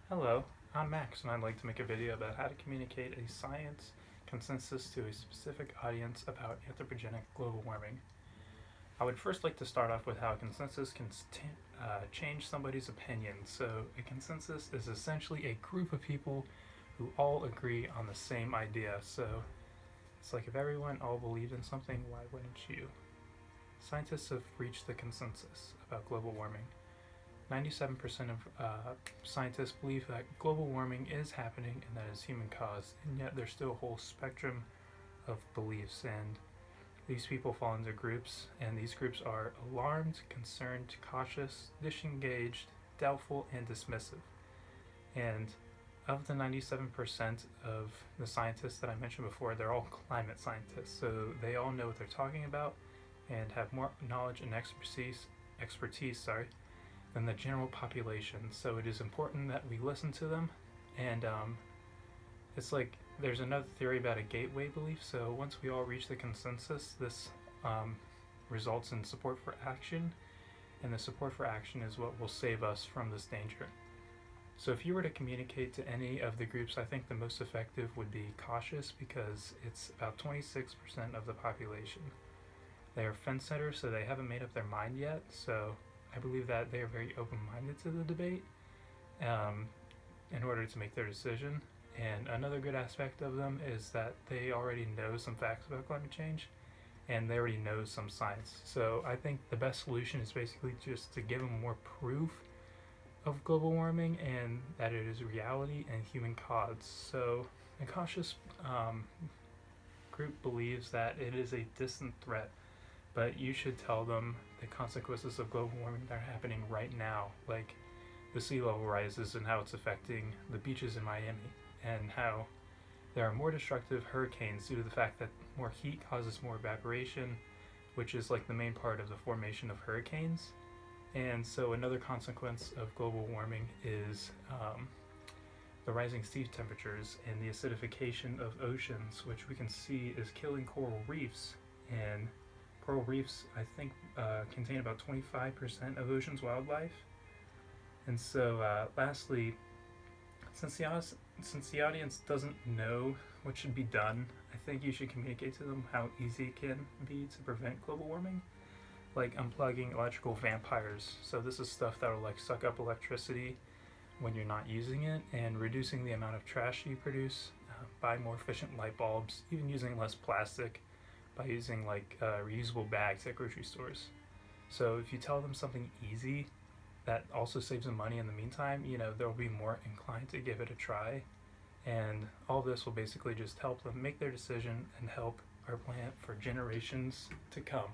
Hello, I'm Max, and I'd like to make a video about how to communicate a science consensus to a specific audience about anthropogenic global warming. I would first like to start off with how a consensus can change somebody's opinion. So, a consensus is essentially a group of people who all agree on the same idea. So, it's like if everyone all believed in something, why wouldn't you? Scientists have reached the consensus about global warming. 97% of scientists believe that global warming is happening and that is human caused, and yet there's still a whole spectrum of beliefs, and these people fall into groups, and these groups are alarmed, concerned, cautious, disengaged, doubtful, and dismissive. And of the 97% of the scientists that I mentioned before, they're all climate scientists, so they all know what they're talking about and have more knowledge and expertise than the general population. So it is important that we listen to them. And it's like there's another theory about a gateway belief. So once we all reach the consensus, this results in support for action, and the support for action is what will save us from this danger. So if you were to communicate to any of the groups, I think the most effective would be cautious, because it's about 26% of the population. They are fence sitters, so they haven't made up their mind yet. So I believe that they are very open-minded to the debate in order to make their decision. And another good aspect of them is that they already know some facts about climate change, and they already know some science. So I think the best solution is basically just to give them more proof of global warming and that it is reality and human caused. So a cautious group believes that it is a distant threat, but you should tell them the consequences of global warming that are happening right now, like the sea level rises and how it's affecting the beaches in Miami, and how there are more destructive hurricanes due to the fact that more heat causes more evaporation, which is like the main part of the formation of hurricanes. And so another consequence of global warming is the rising sea temperatures and the acidification of oceans, which we can see is killing coral reefs. And coral reefs, I think, contain about 25% of ocean's wildlife. And so, lastly, since the audience doesn't know what should be done, I think you should communicate to them how easy it can be to prevent global warming, like unplugging electrical vampires. So this is stuff that will like suck up electricity when you're not using it, and reducing the amount of trash you produce, buy more efficient light bulbs, even using less plastic by using like reusable bags at grocery stores. So if you tell them something easy that also saves them money in the meantime, they'll be more inclined to give it a try. And all this will basically just help them make their decision and help our planet for generations to come.